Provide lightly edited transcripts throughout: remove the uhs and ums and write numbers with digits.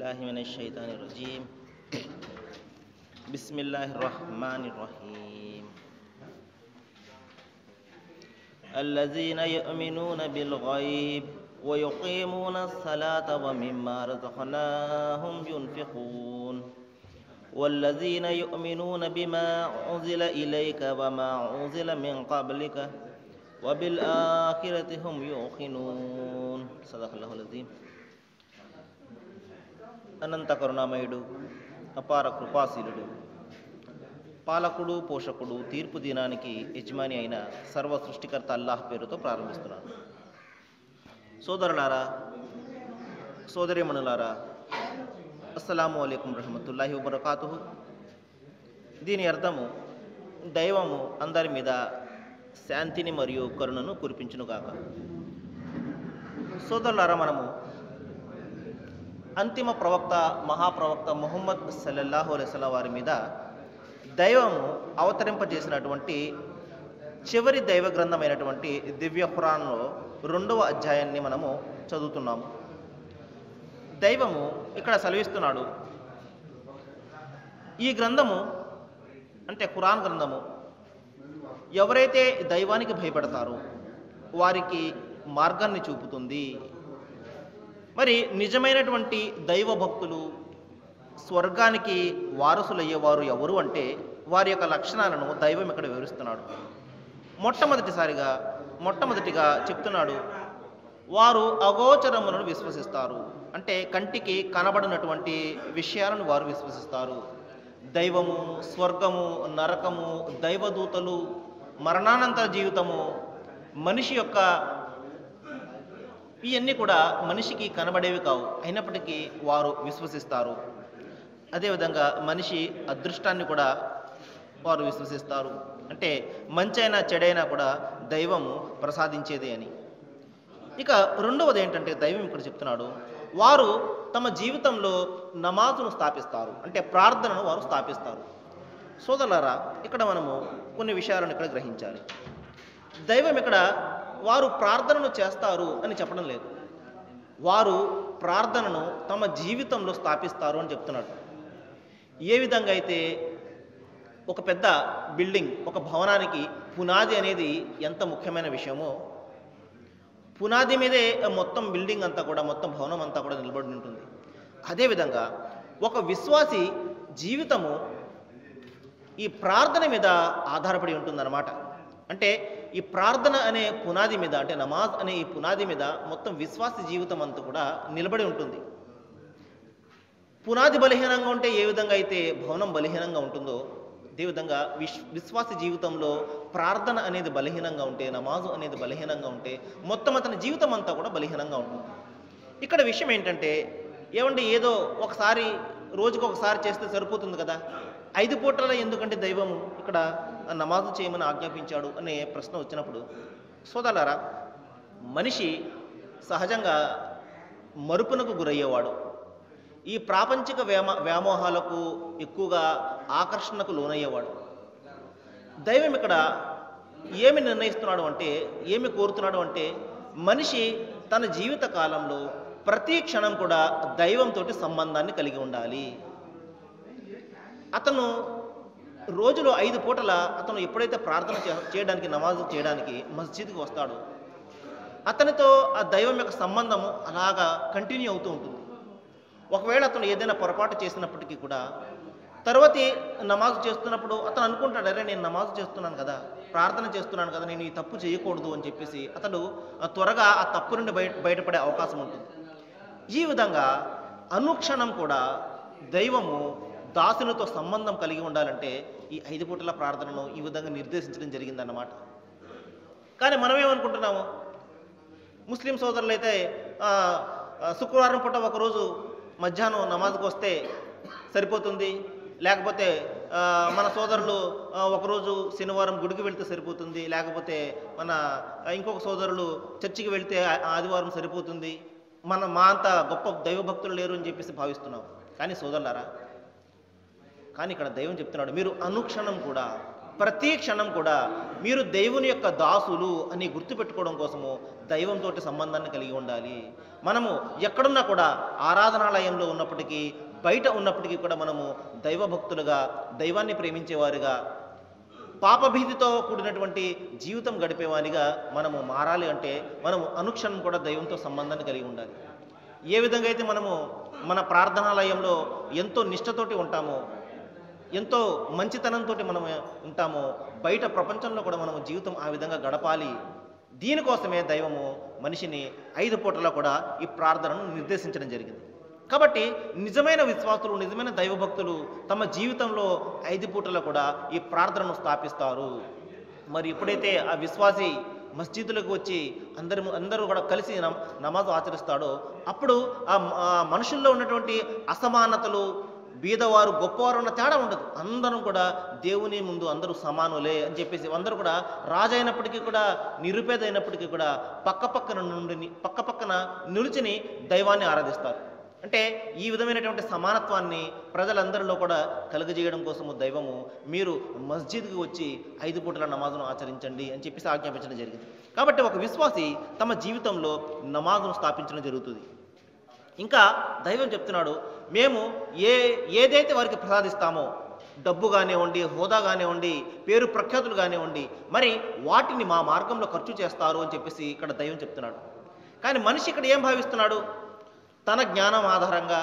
بالله من الشيطان الرجيم بسم الله الرحمن الرحيم الذين يؤمنون بالغيب ويقيمون الصلاة ومما رزقناهم ينفقون والذين يؤمنون بما أنزل إليك وما أنزل من قبلك وبالآخرة هم يوقنون صدق الله العظيم. అనంత కరుణామయుడు, అపార కృపాశీలుడు, పాలకుడు, పోషకుడు, తీర్పు దినానికి యజమాని అయిన సర్వ సృష్టికర్త అల్లాహ్ పేరుతో ప్రారంభిస్తున్నాను. సోదరులారా, సోదరీమణులారా, అస్సలాము అలైకుం రహమతుల్లాహి వబరకాతుహు. దీని అర్థము, దైవము అందరి మీద శాంతిని మరియు కరుణను కురిపించునుగాక. సోదరులారా, మనము అంతిమ ప్రవక్త, మహాప్రవక్త ముహమ్మద్ సల్లల్లాహు అలైహి వసల్లం వారి మీద దైవము అవతరింపజేసినటువంటి చివరి దైవ గ్రంథమైనటువంటి దివ్య ఖురాన్లో 2వ అధ్యాయాన్ని మనము చదువుతున్నాము. దైవము ఇక్కడ సెలవిస్తున్నాడు, ఈ గ్రంథము అంటే ఖురాన్ గ్రంథము ఎవరైతే దైవానికి భయపడతారో వారికి మార్గాన్ని చూపుతుంది. మరి నిజమైనటువంటి దైవ భక్తులు స్వర్గానికి వారసులయ్యేవారు ఎవరు అంటే వారి యొక్క లక్షణాలను దైవం ఇక్కడ వివరిస్తున్నాడు. మొట్టమొదటిగా చెప్తున్నాడు, వారు అగోచరములను విశ్వసిస్తారు. అంటే కంటికి కనబడినటువంటి విషయాలను వారు విశ్వసిస్తారు. దైవము, స్వర్గము, నరకము, దైవదూతలు, మరణానంతర జీవితము, మనిషి యొక్క ఇవన్నీ కూడా మనిషికి కనబడేవి కావు, అయినప్పటికీ వారు విశ్వసిస్తారు. అదేవిధంగా మనిషి అదృష్టాన్ని కూడా వారు విశ్వసిస్తారు. అంటే మంచైనా చెడైనా కూడా దైవము ప్రసాదించేదే అని. ఇక రెండవది ఏంటంటే దైవం ఇక్కడ చెప్తున్నాడు, వారు తమ జీవితంలో నమాజును స్థాపిస్తారు. అంటే ప్రార్థనను వారు స్థాపిస్తారు. సోదరులారా, ఇక్కడ మనము కొన్ని విషయాలను ఇక్కడ గ్రహించాలి. దైవం ఇక్కడ వారు ప్రార్థనను చేస్తారు అని చెప్పడం లేదు, వారు ప్రార్థనను తమ జీవితంలో స్థాపిస్తారు అని చెప్తున్నాడు. ఏ విధంగా అయితే ఒక పెద్ద బిల్డింగ్, ఒక భవనానికి పునాది అనేది ఎంత ముఖ్యమైన విషయమో, పునాది మీదే మొత్తం బిల్డింగ్ అంతా కూడా, మొత్తం భవనం అంతా కూడా నిలబడి ఉంటుంది. అదేవిధంగా ఒక విశ్వాసి జీవితము ఈ ప్రార్థన మీద ఆధారపడి ఉంటుందన్నమాట. అంటే ఈ ప్రార్థన అనే పునాది మీద, అంటే నమాజ్ అనే ఈ పునాది మీద మొత్తం విశ్వాసి జీవితం అంతా కూడా నిలబడి ఉంటుంది. పునాది బలహీనంగా ఉంటే ఏ విధంగా అయితే భవనం బలహీనంగా ఉంటుందో, అదేవిధంగా విశ్వాసి జీవితంలో ప్రార్థన అనేది బలహీనంగా ఉంటే, నమాజు అనేది బలహీనంగా ఉంటే మొత్తం అతని జీవితం అంతా కూడా బలహీనంగా ఉంటుంది. ఇక్కడ విషయం ఏంటంటే, ఏమంటే ఏదో ఒకసారి రోజుకు ఒకసారి చేస్తే సరిపోతుంది కదా, 5 పూటల ఎందుకంటే దైవము ఇక్కడ నమాజు చేయమని ఆజ్ఞాపించాడు అనే ప్రశ్న వచ్చినప్పుడు, సోదరులారా, మనిషి సహజంగా మరుపునకు గురయ్యేవాడు. ఈ ప్రాపంచిక వ్యామోహాలకు ఎక్కువగా ఆకర్షణకు లోనయ్యేవాడు. దైవం ఇక్కడ ఏమి నిర్ణయిస్తున్నాడు అంటే, ఏమి కోరుతున్నాడు అంటే, మనిషి తన జీవిత కాలంలో ప్రతి క్షణం కూడా దైవంతో సంబంధాన్ని కలిగి ఉండాలి. అతను రోజులో 5 పూటల అతను ఎప్పుడైతే ప్రార్థన చేయడానికి, నమాజు చేయడానికి మస్జిద్కి వస్తాడో, అతనితో ఆ దైవం యొక్క సంబంధము అలాగా కంటిన్యూ అవుతూ ఉంటుంది. ఒకవేళ అతను ఏదైనా పొరపాటు చేసినప్పటికీ కూడా తర్వాతి నమాజు చేస్తున్నప్పుడు అతను అనుకుంటాడు, అరే నేను నమాజు చేస్తున్నాను కదా, ప్రార్థన చేస్తున్నాను కదా, నేను ఈ తప్పు చేయకూడదు అని చెప్పేసి అతడు త్వరగా ఆ తప్పు నుండి బయటపడే అవకాశం ఉంటుంది. ఈ విధంగా అనుక్షణం కూడా దైవము దాసునితో సంబంధం కలిగి ఉండాలంటే ఈ 5 పూటల ప్రార్థనను ఈ విధంగా నిర్దేశించడం జరిగిందన్నమాట. కానీ మనమేమనుకుంటున్నాము, ముస్లిం సోదరులు అయితే శుక్రవారం పూట ఒకరోజు మధ్యాహ్నం నమాజ్కి వస్తే సరిపోతుంది, లేకపోతే మన సోదరులు ఒకరోజు శనివారం గుడికి వెళ్తే సరిపోతుంది, లేకపోతే మన ఇంకొక సోదరులు చర్చికి వెళ్తే ఆదివారం సరిపోతుంది, మా అంత గొప్ప దైవభక్తులు లేరు అని చెప్పేసి భావిస్తున్నాం. కానీ సోదరులారా, కానీ ఇక్కడ దైవం చెప్తున్నాడు, మీరు అనుక్షణం కూడా ప్రతి క్షణం కూడా మీరు దేవుని యొక్క దాసులు అని గుర్తుపెట్టుకోవడం కోసము దైవంతో సంబంధాన్ని కలిగి ఉండాలి. మనము ఎక్కడున్నా కూడా ఆరాధనాలయంలో ఉన్నప్పటికీ బయట ఉన్నప్పటికీ కూడా మనము దైవభక్తులుగా, దైవాన్ని ప్రేమించేవారుగా, పాపభీతితో కూడినటువంటి జీవితం గడిపేవానిగా మనము మారాలి అంటే మనము అనుక్షణం కూడా దైవంతో సంబంధాన్ని కలిగి ఉండాలి. ఏ విధంగా అయితే మనము మన ప్రార్థనాలయంలో ఎంతో నిష్ఠతోటి ఉంటామో, ఎంతో మంచితనంతో మనం ఉంటామో, బయట ప్రపంచంలో కూడా మనము జీవితం ఆ విధంగా గడపాలి. దీనికోసమే దైవము మనిషిని 5 పూటలా కూడా ఈ ప్రార్థనను నిర్దేశించడం జరిగింది. కాబట్టి నిజమైన విశ్వాసులు, నిజమైన దైవభక్తులు తమ జీవితంలో 5 పూటలా కూడా ఈ ప్రార్థనను స్థాపిస్తారు. మరి ఎప్పుడైతే ఆ విశ్వాసి మస్జిదులకు వచ్చి అందరూ కూడా కలిసి నమాజ్ ఆచరిస్తాడో అప్పుడు ఆ మనుషుల్లో ఉన్నటువంటి అసమానతలు, బీదవారు గొప్పవారు ఉన్న తేడా ఉండదు. అందరం కూడా దేవుని ముందు అందరూ సమానులే అని చెప్పేసి అందరూ కూడా రాజు అయినప్పటికీ కూడా, నిరుపేద అయినప్పటికీ కూడా పక్కపక్కన నిలిచిని దైవాన్ని ఆరాధిస్తారు. అంటే ఈ విధమైనటువంటి సమానత్వాన్ని ప్రజలందరిలో కూడా కలుగజేయడం కోసము దైవము మీరు మస్జిద్కి వచ్చి 5 పూటల నమాజును ఆచరించండి అని చెప్పేసి ఆజ్ఞాపించడం జరిగింది. కాబట్టి ఒక విశ్వాసి తమ జీవితంలో నమాజును స్థాపించడం జరుగుతుంది. ఇంకా దైవం చెప్తున్నాడు, మేము ఏదైతే వారికి ప్రసాదిస్తామో, డబ్బు కానివ్వండి, హోదా కానివ్వండి, పేరు ప్రఖ్యాతులు కానివ్వండి, మరి వాటిని మా మార్గంలో ఖర్చు చేస్తారు అని చెప్పేసి ఇక్కడ దైవం చెప్తున్నాడు. కానీ మనిషి ఇక్కడ ఏం భావిస్తున్నాడు? తన జ్ఞానం ఆధారంగా,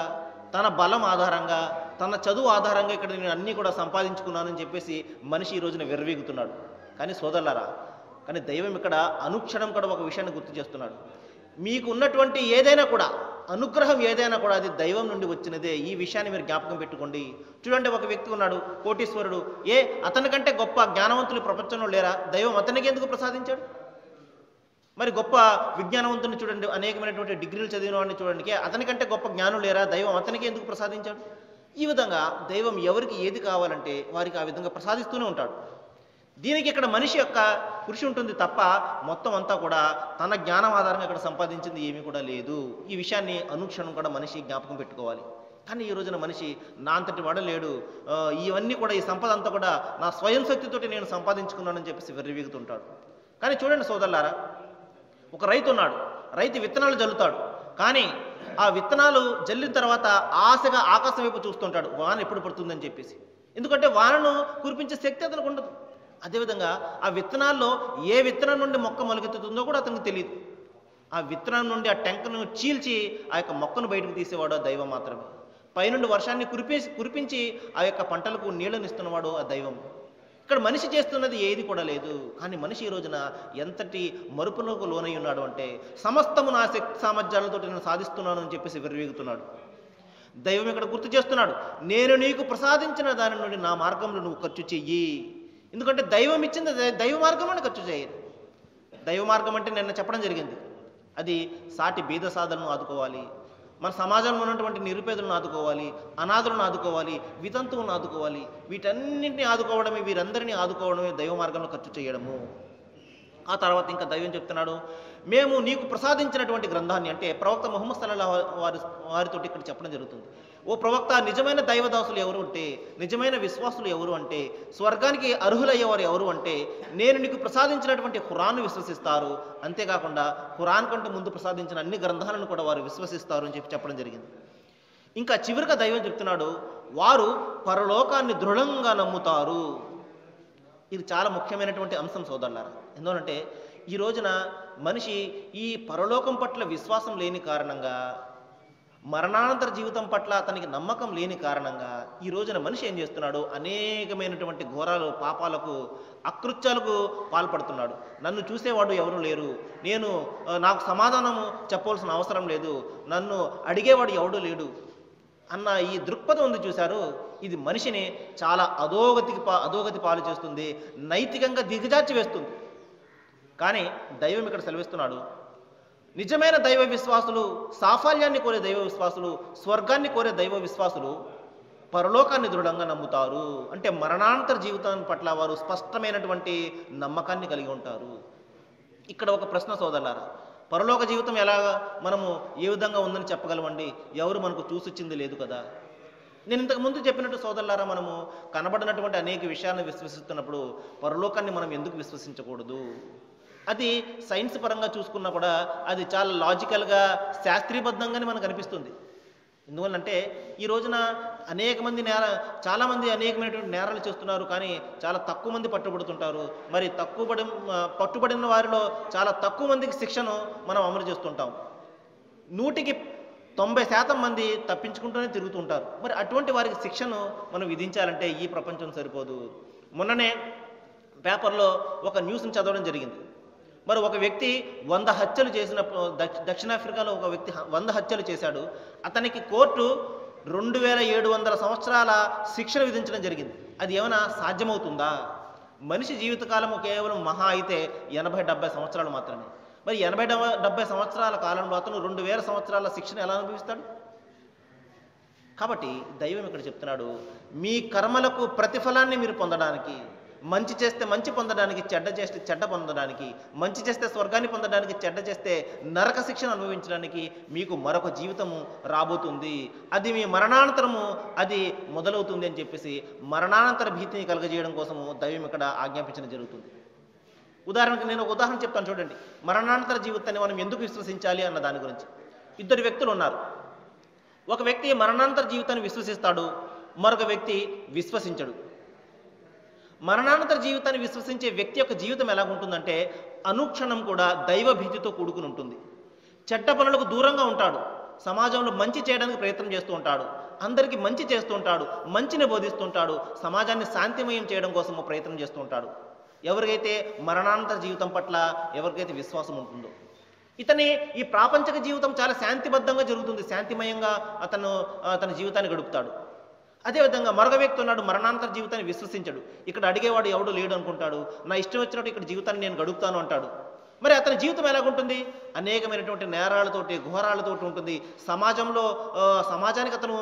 తన బలం ఆధారంగా, తన చదువు ఆధారంగా ఇక్కడ నేను అన్నీ కూడా సంపాదించుకున్నానని చెప్పేసి మనిషి ఈ రోజున విర్రవీగుతున్నాడు. కానీ సోదరులారా, కానీ దైవం ఇక్కడ అనుక్షణం కూడా ఒక విషయాన్ని గుర్తు చేస్తున్నాడు. మీకు ఉన్నటువంటి ఏదైనా కూడా, అనుగ్రహం ఏదైనా కూడా అది దైవం నుండి వచ్చినదే. ఈ విషయాన్ని మీరు జ్ఞాపకం పెట్టుకోండి. చూడండి, ఒక వ్యక్తి ఉన్నాడు, కోటీశ్వరుడు. అతనికంటే గొప్ప జ్ఞానవంతులు ప్రపంచంలో లేరా? దైవం అతనికి ఎందుకు ప్రసాదించాడు? మరి గొప్ప విజ్ఞానవంతుని చూడండి, అనేకమైనటువంటి డిగ్రీలు చదివిన వాడిని చూడండి, అతనికంటే గొప్ప జ్ఞానం లేరా? దైవం అతనికి ఎందుకు ప్రసాదించాడు? ఈ విధంగా దైవం ఎవరికి ఏది కావాలంటే వారికి ఆ విధంగా ప్రసాదిస్తూనే ఉంటాడు. దీనికి ఇక్కడ మనిషి యొక్క కృషి ఉంటుంది తప్ప మొత్తం అంతా కూడా తన జ్ఞానం ఆధారంగా ఇక్కడ సంపాదించింది ఏమీ కూడా లేదు. ఈ విషయాన్ని అనుక్షణం కూడా మనిషి జ్ఞాపకం పెట్టుకోవాలి. కానీ ఈ రోజున మనిషి నా అంతటి వాడు లేడు, ఇవన్నీ కూడా, ఈ సంపద అంతా కూడా నా స్వయం శక్తితోటి నేను సంపాదించుకున్నానని చెప్పేసి వెర్రివీగుతుంటాడు. కానీ చూడండి సోదరులారా, ఒక రైతు ఉన్నాడు, రైతు విత్తనాలు జల్లుతాడు. కానీ ఆ విత్తనాలు జల్లిన తర్వాత ఆశగా ఆకాశం వైపు చూస్తుంటాడు, వాన ఎప్పుడు పడుతుందని చెప్పేసి. ఎందుకంటే వానను కురిపించే శక్తి అతనికి ఉండదు. అదేవిధంగా ఆ విత్తనాల్లో ఏ విత్తనం నుండి మొక్క మొలకెత్తుతుందో కూడా అతనికి తెలియదు. ఆ విత్తనం నుండి ఆ టెంకను చీల్చి ఆ యొక్క మొక్కను బయటకు తీసేవాడు ఆ దైవం మాత్రమే. పైనుండి వర్షాన్ని కురిపించి ఆ యొక్క పంటలకు నీళ్ళని ఇస్తున్నవాడు ఆ దైవం. ఇక్కడ మనిషి చేస్తున్నది ఏది కూడా లేదు. కానీ మనిషి ఈ రోజున ఎంతటి మరుపులకు లోనై ఉన్నాడు అంటే, సమస్తము నా శక్తి సామర్థ్యాలతో నేను సాధిస్తున్నాను అని చెప్పేసి విర్రవీగుతున్నాడు. దైవం ఇక్కడ గుర్తు చేస్తున్నాడు, నేను నీకు ప్రసాదించిన దాని నుండి నా మార్గంలో నువ్వు ఖర్చు చెయ్యి. ఎందుకంటే దైవం ఇచ్చింది దైవ మార్గంలోనే ఖర్చు చేయాలి. దైవ మార్గం అంటే నిన్న చెప్పడం జరిగింది, అది సాటి బీద సాధనను ఆదుకోవాలి, మన సమాజంలో ఉన్నటువంటి నిరుపేదలను ఆదుకోవాలి, అనాథులను ఆదుకోవాలి, వితంతువులను ఆదుకోవాలి. వీటన్నింటినీ ఆదుకోవడమే, వీరందరినీ ఆదుకోవడమే దైవ మార్గంలో ఖర్చు చేయడము. ఆ తర్వాత ఇంకా దైవం చెప్తున్నాడు, మేము నీకు ప్రసాదించినటువంటి గ్రంథాన్ని, అంటే ప్రవక్త ముహమ్మద్ సల్లల్లాహు వారితోటి ఇక్కడ చెప్పడం జరుగుతుంది. ఓ ప్రవక్త, నిజమైన దైవదాసులు ఎవరు అంటే, నిజమైన విశ్వాసులు ఎవరు అంటే, స్వర్గానికి అర్హులయ్యేవారు ఎవరు అంటే, నేను నీకు ప్రసాదించినటువంటి ఖురాన్ను విశ్వసిస్తారు. అంతేకాకుండా ఖురాన్ కంటే ముందు ప్రసాదించిన అన్ని గ్రంథాలను కూడా వారు విశ్వసిస్తారు అని చెప్పడం జరిగింది. ఇంకా చివరిగా దైవం చెప్తున్నాడు, వారు పరలోకాన్ని దృఢంగా నమ్ముతారు. ఇది చాలా ముఖ్యమైనటువంటి అంశం సోదరులారా. ఎందుకంటే ఈ రోజున మనిషి ఈ పరలోకం పట్ల విశ్వాసం లేని కారణంగా, మరణానంతర జీవితం పట్ల అతనికి నమ్మకం లేని కారణంగా ఈ రోజున మనిషి ఏం చేస్తున్నాడు, అనేకమైనటువంటి ఘోరాలు, పాపాలకు, అకృత్యాలకు పాల్పడుతున్నాడు. నన్ను చూసేవాడు ఎవరు లేరు, నాకు సమాధానము చెప్పవలసిన అవసరం లేదు, నన్ను అడిగేవాడు ఎవడు లేడు అన్న ఈ దృక్పథం ఉంది చూశారు, ఇది మనిషిని చాలా అధోగతి పాలు చేస్తుంది, నైతికంగా దిగజార్చి వేస్తుంది. కానీ దైవం ఇక్కడ సెలవిస్తున్నాడు, నిజమైన దైవ విశ్వాసులు, సాఫల్యాన్ని కోరే దైవ విశ్వాసులు, స్వర్గాన్ని కోరే దైవ విశ్వాసులు పరలోకాన్ని దృఢంగా నమ్ముతారు. అంటే మరణాంతర జీవితం పట్ల వారు స్పష్టమైనటువంటి నమ్మకాన్ని కలిగి ఉంటారు. ఇక్కడ ఒక ప్రశ్న సోదరులారా, పరలోక జీవితం ఎలా మనము ఏ విధంగా ఉందని చెప్పగలమండి? ఎవరు మనకు చూసొచ్చింది లేదు కదా. నేను ఇంతకు ముందు చెప్పినట్టు సోదరులారా, మనము కనబడినటువంటి అనేక విషయాలను విశ్వసిస్తున్నప్పుడు పరలోకాన్ని మనం ఎందుకు విశ్వసించకూడదు? అది సైన్స్ పరంగా చూసుకున్నా కూడా అది చాలా లాజికల్గా శాస్త్రీయబద్ధంగానే మనకు అనిపిస్తుంది. ఎందువల్లంటే ఈ రోజున చాలామంది అనేకమైనటువంటి నేరాలు చేస్తున్నారు, కానీ చాలా తక్కువ మంది పట్టుబడుతుంటారు. మరి పట్టుబడిన వారిలో చాలా తక్కువ మందికి శిక్షను మనం అమలు చేస్తుంటాం. 90% మంది తప్పించుకుంటూనే తిరుగుతుంటారు. మరి అటువంటి వారికి శిక్షను మనం విధించాలంటే ఈ ప్రపంచం సరిపోదు. మొన్ననే పేపర్లో ఒక న్యూస్ని చదవడం జరిగింది. మరి ఒక వ్యక్తి 100 హత్యలు చేసిన, దక్షిణాఫ్రికాలో ఒక వ్యక్తి 100 హత్యలు చేశాడు. అతనికి కోర్టు 2700 సంవత్సరాల శిక్షను విధించడం జరిగింది. అది ఏమైనా సాధ్యమవుతుందా? మనిషి జీవితకాలము కేవలం మహా అయితే 80-70 సంవత్సరాలు మాత్రమే. మరి 80-70 సంవత్సరాల కాలంలో అతను 2000 సంవత్సరాల శిక్షణ ఎలా అనుభవిస్తాడు? కాబట్టి దైవం ఇక్కడ చెప్తున్నాడు, మీ కర్మలకు ప్రతిఫలాన్ని మీరు పొందడానికి, మంచి చేస్తే మంచి పొందడానికి, చెడ్డ చేస్తే చెడ్డ పొందడానికి, మంచి చేస్తే స్వర్గాన్ని పొందడానికి, చెడ్డ చేస్తే నరక శిక్షను అనుభవించడానికి మీకు మరొక జీవితము రాబోతుంది. అది మీ మరణానంతరము అది మొదలవుతుంది అని చెప్పేసి మరణానంతర భీతిని కలుగజేయడం కోసము దైవం ఇక్కడ ఆజ్ఞాపించడం జరుగుతుంది. ఉదాహరణకు నేను ఒక ఉదాహరణ చెప్తాను చూడండి. మరణానంతర జీవితాన్ని మనం ఎందుకు విశ్వసించాలి అన్న దాని గురించి. 2 వ్యక్తులు ఉన్నారు. ఒక వ్యక్తి మరణానంతర జీవితాన్ని విశ్వసిస్తాడు, మరొక వ్యక్తి విశ్వసించడు. మరణానంతర జీవితాన్ని విశ్వసించే వ్యక్తి యొక్క జీవితం ఎలాగుంటుందంటే అనుక్షణం కూడా దైవ భీతితో కూడుకుని ఉంటుంది. చెడ్డ పనులకు దూరంగా ఉంటాడు, సమాజంలో మంచి చేయడానికి ప్రయత్నం చేస్తూ ఉంటాడు, అందరికీ మంచి చేస్తూ ఉంటాడు, మంచిని బోధిస్తుంటాడు, సమాజాన్ని శాంతిమయం చేయడం కోసం ప్రయత్నం చేస్తూ ఉంటాడు. ఎవరికైతే మరణానంతర జీవితం పట్ల ఎవరికైతే విశ్వాసం ఉంటుందో, ఈ ప్రాపంచిక జీవితం చాలా శాంతిబద్ధంగా జరుగుతుంది, శాంతిమయంగా తన జీవితాన్ని గడుపుతాడు. అదేవిధంగా మరొక వ్యక్తి ఉన్నాడు, మరణానంతర జీవితాన్ని విశ్వసించడు. ఇక్కడ అడిగేవాడు ఎవడు లేడు అనుకుంటాడు, నా ఇష్టం వచ్చినట్టు ఇక్కడ జీవితాన్ని నేను గడుపుతాను అంటాడు. మరి అతని జీవితం ఎలాగుంటుంది? అనేకమైనటువంటి నేరాలతోటి, ఘోరాలతోటి ఉంటుంది. సమాజానికి అతను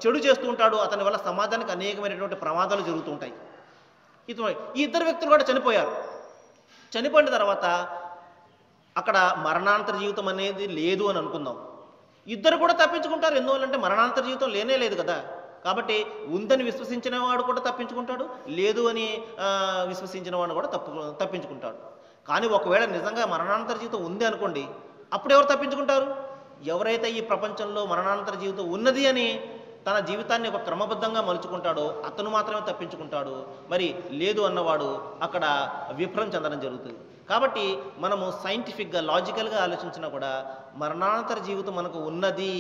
చెడు చేస్తూ ఉంటాడు. అతని వల్ల సమాజానికి అనేకమైనటువంటి ప్రమాదాలు జరుగుతూ ఉంటాయి. ఈ 2 వ్యక్తులు కూడా చనిపోయారు. చనిపోయిన తర్వాత అక్కడ మరణానంతర జీవితం అనేది లేదు అని అనుకుందాం. 2 కూడా తప్పించుకుంటారు. ఎందువల్లంటే మరణానంతర జీవితం లేనే లేదు కదా. కాబట్టి ఉందని విశ్వసించిన వాడు కూడా తప్పించుకుంటాడు, లేదు అని విశ్వసించిన వాడు కూడా తప్పించుకుంటాడు. కానీ ఒకవేళ నిజంగా మరణానంతర జీవితం ఉంది అనుకోండి, అప్పుడు ఎవరు తప్పించుకుంటారు? ఎవరైతే ఈ ప్రపంచంలో మరణానంతర జీవితం ఉన్నది అని తన జీవితాన్ని ఒక క్రమబద్ధంగా మలుచుకుంటాడో అతను మాత్రమే తప్పించుకుంటాడు. మరి లేదు అన్నవాడు అక్కడ విఫలం చెందడం జరుగుతుంది. కాబట్టి మనము సైంటిఫిక్గా, లాజికల్గా ఆలోచించినా కూడా మరణానంతర జీవితం మనకు ఉన్నది,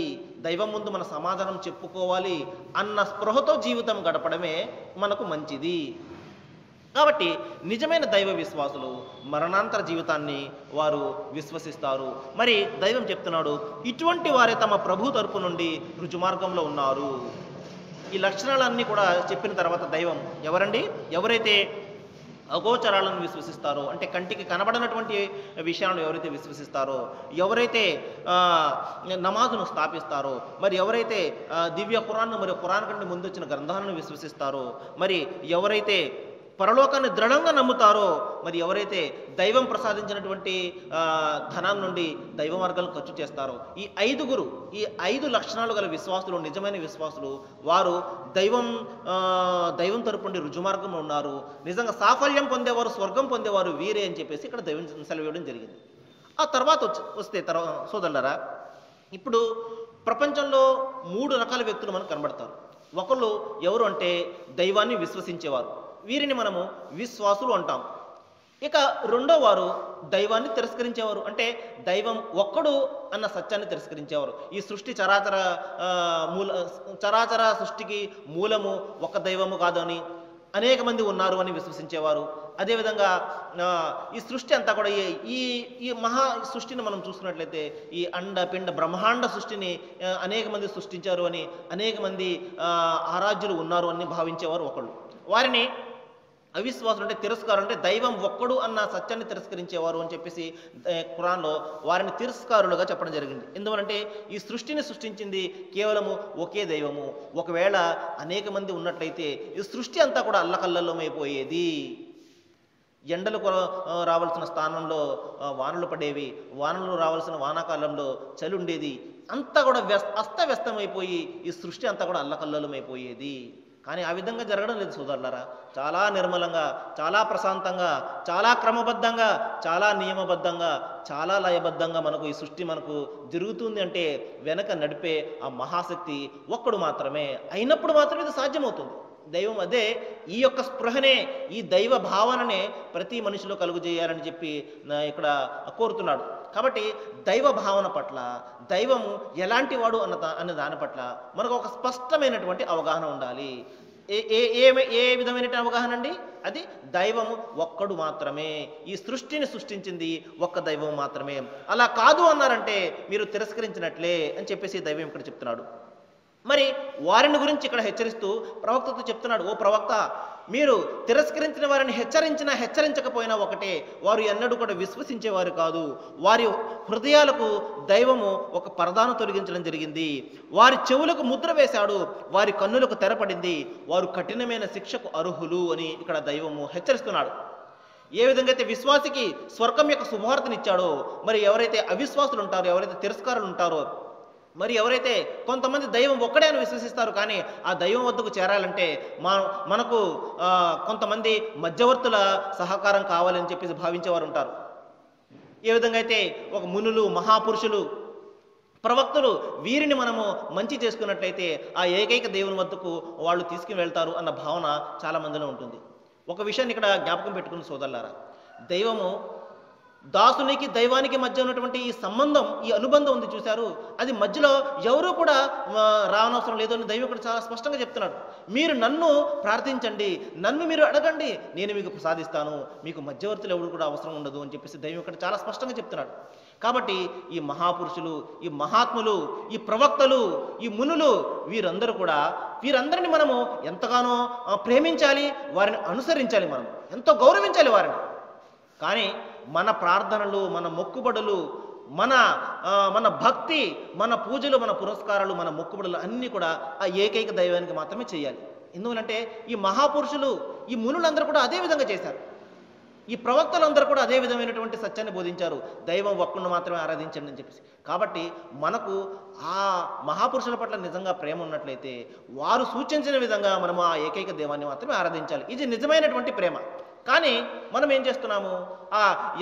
దైవం ముందు మన సమాధానం చెప్పుకోవాలి అన్న స్పృహతో జీవితం గడపడమే మనకు మంచిది. కాబట్టి నిజమైన దైవ విశ్వాసులు మరణాంతర జీవితాన్ని వారు విశ్వసిస్తారు. మరి దైవం చెప్తున్నాడు, ఇటువంటి వారే తమ ప్రభు తరపు నుండి రుజుమార్గంలో ఉన్నారు. ఈ లక్షణాలన్నీ కూడా చెప్పిన తర్వాత దైవం ఎవరైతే అగోచరాలను విశ్వసిస్తారో, అంటే కంటికి కనబడినటువంటి విషయాలను ఎవరైతే విశ్వసిస్తారో, ఎవరైతే నమాజును స్థాపిస్తారో, మరి ఎవరైతే దివ్య ఖురాన్ను మరియు ఖురాన్ కంటే ముందు వచ్చిన గ్రంథాలను విశ్వసిస్తారో, మరి ఎవరైతే పరలోకాన్ని దృఢంగా నమ్ముతారో, మరి ఎవరైతే దైవం ప్రసాదించినటువంటి ధనం నుండి దైవ మార్గాలను ఖర్చు చేస్తారో, ఈ 5 లక్షణాలు గల విశ్వాసులు, నిజమైన విశ్వాసులు, వారు దైవం తరపు నుండి రుజుమార్గంలో ఉన్నారు. నిజంగా సాఫల్యం పొందేవారు, స్వర్గం పొందేవారు వీరే అని చెప్పేసి ఇక్కడ దైవం సెలవివ్వడం జరిగింది. ఆ తర్వాత వస్తే సోదరులారా, ఇప్పుడు ప్రపంచంలో 3 రకాల వ్యక్తులు మనకు కనబడతారు. ఒకళ్ళు ఎవరు అంటే దైవాన్ని విశ్వసించేవారు, వీరిని మనము విశ్వాసులు అంటాం. ఇక రెండో వారు దైవాన్ని తిరస్కరించేవారు, అంటే దైవం ఒక్కడు అన్న సత్యాన్ని తిరస్కరించేవారు. ఈ సృష్టి చరాచర సృష్టికి మూలము ఒక దైవము కాదు అని, అనేక మంది ఉన్నారు అని విశ్వసించేవారు. అదేవిధంగా ఈ సృష్టి అంతా కూడా ఈ మహా సృష్టిని మనం చూసుకున్నట్లయితే ఈ అండ బ్రహ్మాండ సృష్టిని అనేక మంది సృష్టించారు అని, అనేక మంది ఆరాధ్యులు ఉన్నారు అని భావించేవారు ఒకళ్ళు. వారిని అవిశ్వాసులు అంటే తిరస్కారం, అంటే దైవం ఒక్కడు అన్న సత్యాన్ని తిరస్కరించేవారు అని చెప్పేసి ఖురాన్లో వారిని తిరస్కారులుగా చెప్పడం జరిగింది. ఎందువలంటే ఈ సృష్టిని సృష్టించింది కేవలము ఒకే దైవము. ఒకవేళ అనేక మంది ఉన్నట్లయితే ఈ సృష్టి అంతా కూడా అల్లకల్లమైపోయేది. ఎండలు రావాల్సిన స్థానంలో వానలు పడేవి, వానలు రావాల్సిన వానాకాలంలో చలి ఉండేది, అంతా కూడా అస్తవ్యస్తమైపోయి ఈ సృష్టి అంతా కూడా అల్లకల్లోలమైపోయేది. కానీ ఆ విధంగా జరగడం లేదు సోదరులారా. చాలా నిర్మలంగా, చాలా ప్రశాంతంగా, చాలా క్రమబద్ధంగా, చాలా నియమబద్ధంగా, చాలా లయబద్ధంగా మనకు ఈ సృష్టి మనకు జరుగుతుంది అంటే వెనక నడిపే ఆ మహాశక్తి ఒక్కడు మాత్రమే. అయినప్పుడు మాత్రమే ఇది సాధ్యమవుతుంది. దైవం అదే ఈ యొక్క స్పృహనే, ఈ దైవ భావననే ప్రతి మనిషిలో కలుగజేయాలని చెప్పి ఇక్కడ కోరుతున్నాడు. కాబట్టి దైవ భావన పట్ల, దైవము ఎలాంటి వాడు అన్న దాని పట్ల మనకు ఒక స్పష్టమైనటువంటి అవగాహన ఉండాలి. ఏ విధమైన అవగాహన అండి? అది దైవము ఒక్కడు మాత్రమే, ఈ సృష్టిని సృష్టించింది ఒక్క దైవం మాత్రమే. అలా కాదు అన్నారంటే మీరు తిరస్కరించినట్లే అని చెప్పేసి దైవం ఇక్కడ చెప్తున్నాడు. మరి వారిని గురించి ఇక్కడ హెచ్చరిస్తూ ప్రవక్తతో చెప్తున్నాడు, ఓ ప్రవక్త, మీరు తిరస్కరించిన వారిని హెచ్చరించినా హెచ్చరించకపోయినా ఒకటే, వారు ఎన్నడూ కూడా విశ్వసించేవారు కాదు. వారి హృదయాలకు దైవము ఒక పరదాను తొలగించడం జరిగింది. వారి చెవులకు ముద్ర వేశాడు, వారి కన్నులకు తెరపడింది. వారు కఠినమైన శిక్షకు అర్హులు అని ఇక్కడ దైవము హెచ్చరిస్తున్నాడు. ఏ విధంగా అయితే విశ్వాసికి స్వర్గం యొక్క శుభవార్తనిచ్చాడో, మరి ఎవరైతే అవిశ్వాసులు ఉంటారో, ఎవరైతే తిరస్కారులు ఉంటారో, మరి ఎవరైతే కొంతమంది దైవం ఒక్కడే అని విశ్వసిస్తారు, కానీ ఆ దైవం వద్దకు చేరాలంటే మనకు కొంతమంది మధ్యవర్తుల సహకారం కావాలని చెప్పేసి భావించేవారు ఉంటారు. ఏ విధంగా అయితే ఒక మునులు, మహాపురుషులు, ప్రవక్తలు, వీరిని మనము మంచి చేసుకున్నట్లయితే ఆ ఏకైక దేవుని వద్దకు వాళ్ళు తీసుకుని వెళ్తారు అన్న భావన చాలా మందిలో ఉంటుంది. ఒక విషయాన్ని ఇక్కడ జ్ఞాపకం పెట్టుకుని సోదరులారా, దైవము దాసునికి దైవానికి మధ్య ఉన్నటువంటి ఈ సంబంధం, ఈ అనుబంధం ఉంది చూశారు, అది మధ్యలో ఎవరూ కూడా రావనవసరం లేదు అని దైవం ఇక్కడ చాలా స్పష్టంగా చెప్తున్నాడు. మీరు నన్ను ప్రార్థించండి, నన్ను మీరు అడగండి, నేను మీకు ప్రసాదిస్తాను, మీకు మధ్యవర్తులు ఎవరు కూడా అవసరం ఉండదు అని చెప్పేసి దైవం ఇక్కడ చాలా స్పష్టంగా చెప్తున్నాడు. కాబట్టి ఈ మహాపురుషులు, ఈ మహాత్ములు, ఈ ప్రవక్తలు, ఈ మునులు, వీరందరిని మనము ఎంతగానో ప్రేమించాలి, వారిని అనుసరించాలి, మనం ఎంతో గౌరవించాలి వారిని. కానీ మన ప్రార్థనలు, మన మొక్కుబడులు, మన భక్తి, మన పూజలు, మన పురస్కారాలు, మన మొక్కుబడులు అన్నీ కూడా ఆ ఏకైక దైవానికి మాత్రమే చేయాలి. ఎందువలంటే ఈ మహాపురుషులు, ఈ మునులందరూ కూడా అదే విధంగా చేశారు. ఈ ప్రవక్తలందరూ కూడా అదే విధమైనటువంటి సత్యాన్ని బోధించారు, దైవం ఒక్కడిని మాత్రమే ఆరాధించండి అని చెప్పేసి. కాబట్టి మనకు ఆ మహాపురుషుల పట్ల నిజంగా ప్రేమ ఉన్నట్లయితే వారు సూచించిన విధంగా మనము ఆ ఏకైక దైవాన్ని మాత్రమే ఆరాధించాలి. ఇది నిజమైనటువంటి ప్రేమ. కానీ మనం ఏం చేస్తున్నాము,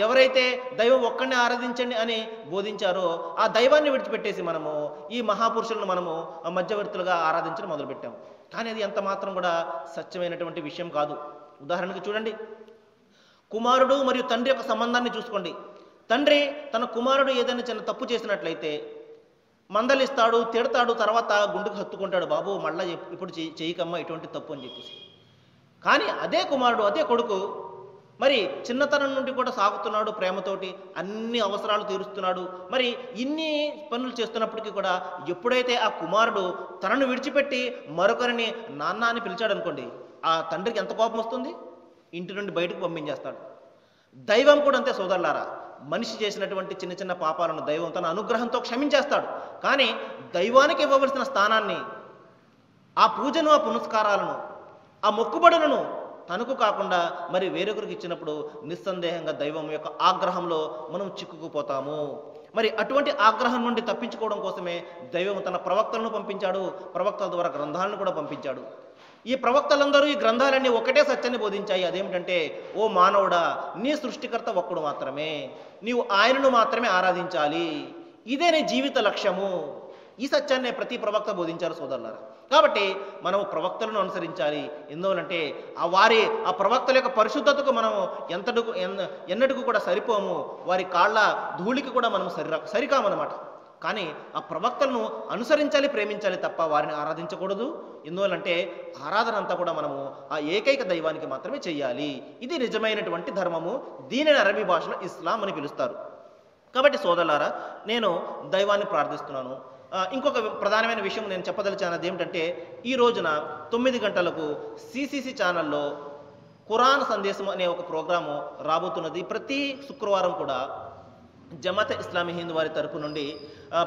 ఎవరైతే దైవం ఒక్కడిని ఆరాధించండి అని బోధించారో ఆ దైవాన్ని విడిచిపెట్టేసి మనము ఈ మహాపురుషులను మనము మధ్యవర్తులుగా ఆరాధించడం మొదలుపెట్టాము. కానీ అది ఎంత మాత్రం కూడా సత్యమైనటువంటి విషయం కాదు. ఉదాహరణకు చూడండి, కుమారుడు మరియు తండ్రి యొక్క సంబంధాన్ని చూసుకోండి. తండ్రి తన కుమారుడు ఏదైనా చిన్న తప్పు చేసినట్లయితే మందలిస్తాడు, తిడతాడు, తర్వాత గుండెకు హత్తుకుంటాడు, బాబు మళ్ళీ ఇప్పుడు చేయకమ్మా ఇటువంటి తప్పు అని చెప్పేసి. కానీ అదే కుమారుడు, అదే కొడుకు మరి చిన్నతనం నుండి కూడా సాగుతున్నాడు, ప్రేమతోటి అన్ని అవసరాలు తీరుస్తున్నాడు. మరి ఇన్ని పనులు చేస్తున్నప్పటికీ కూడా ఎప్పుడైతే ఆ కుమారుడు తనను విడిచిపెట్టి మరొకరిని నాన్న అని పిలిచాడు అనుకోండి, ఆ తండ్రికి ఎంత కోపం వస్తుంది, ఇంటి నుండి బయటకు పంపించేస్తాడు. దైవం కూడా అంతే సోదరులారా, మనిషి చేసినటువంటి చిన్న చిన్న పాపాలను దైవం తన అనుగ్రహంతో క్షమించేస్తాడు. కానీ దైవానికి ఇవ్వవలసిన స్థానాన్ని, ఆ పూజను, ఆ పునస్కారాలను, ఆ మొక్కుబడులను తనకు కాకుండా మరి వేరొకరికి ఇచ్చినప్పుడు నిస్సందేహంగా దైవం యొక్క ఆగ్రహంలో మనం చిక్కుకుపోతాము. మరి అటువంటి ఆగ్రహం నుండి తప్పించుకోవడం కోసమే దైవం తన ప్రవక్తలను పంపించాడు, ప్రవక్తల ద్వారా గ్రంథాలను కూడా పంపించాడు. ఈ ప్రవక్తలందరూ ఈ గ్రంథాలన్నీ ఒకటే సత్యాన్ని బోధించాయి. అదేమిటంటే, ఓ మానవుడా, నీ సృష్టికర్త ఒక్కడు మాత్రమే, నీవు ఆయనను మాత్రమే ఆరాధించాలి, ఇదే నీ జీవిత లక్ష్యము. ఈ సత్యాన్ని ప్రతి ప్రవక్త బోధించారు సోదరులారా. కాబట్టి మనము ప్రవక్తలను అనుసరించాలి. ఎందువలంటే ఆ ప్రవక్తల యొక్క పరిశుద్ధతకు మనము ఎన్నటికి కూడా సరిపోము, వారి కాళ్ళ ధూళికి కూడా మనం సరికామన్నమాట. కానీ ఆ ప్రవక్తలను అనుసరించాలి, ప్రేమించాలి తప్ప వారిని ఆరాధించకూడదు. ఎందువలంటే ఆరాధన అంతా కూడా మనము ఆ ఏకైక దైవానికి మాత్రమే చెయ్యాలి. ఇది నిజమైనటువంటి ధర్మము. దీనిని అరబీ భాషలో ఇస్లాం అని పిలుస్తారు. కాబట్టి సోదరులారా, నేను దైవాన్ని ప్రార్థిస్తున్నాను. ఇంకొక ప్రధానమైన విషయం నేను చెప్పదలిచాను, అదేమిటంటే ఈ రోజున 9 గంటలకు సిసిసి ఛానల్లో ఖురాన్ సందేశం అనే ఒక ప్రోగ్రాము రాబోతున్నది. ప్రతి శుక్రవారం కూడా జమాతే ఇస్లామీ హింద్ వారి తరపు నుండి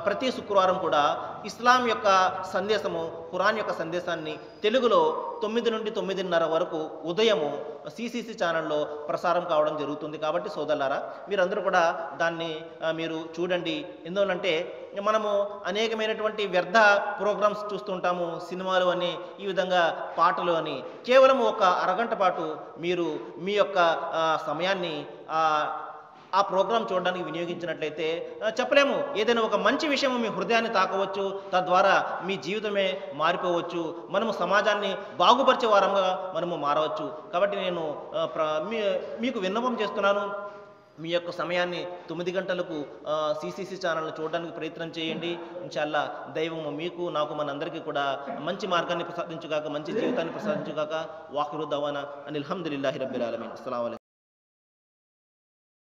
ప్రతి శుక్రవారం కూడా ఇస్లాం యొక్క సందేశము, ఖురాన్ యొక్క సందేశాన్ని తెలుగులో 9 నుండి 9:30 వరకు ఉదయము సిసిసి ఛానల్లో ప్రసారం కావడం జరుగుతుంది. కాబట్టి సోదరులారా, మీరందరూ కూడా దాన్ని మీరు చూడండి. ఎందువల్లంటే మనము అనేకమైనటువంటి వ్యర్థ ప్రోగ్రామ్స్ చూస్తుంటాము, సినిమాలు అని, ఈ విధంగా పాటలు అని. కేవలం ఒక అరగంట పాటు మీరు మీ యొక్క సమయాన్ని ఆ ప్రోగ్రాం చూడడానికి వినియోగించినట్లయితే చెప్పలేము, ఏదైనా ఒక మంచి విషయం మీ హృదయాన్ని తాకవచ్చు, తద్వారా మీ జీవితమే మారిపోవచ్చు, మనము సమాజాన్ని బాగుపరిచే వారంగా మనము మారవచ్చు. కాబట్టి నేను మీకు విన్నపం చేస్తున్నాను, మీ యొక్క సమయాన్ని 9 గంటలకు సిసిసి ఛానల్ని చూడడానికి ప్రయత్నం చేయండి. ఇన్షాల్లా దైవము మీకు, నాకు, మనందరికీ కూడా మంచి మార్గాన్ని ప్రసాదించుగాక, మంచి జీవితాన్ని ప్రసాదించుగాక. వాఖిరు దవానా అనిల్ హమ్దులిల్లాహి రబ్బిల్ ఆలమీన్. అస్సలాము అలైకుం.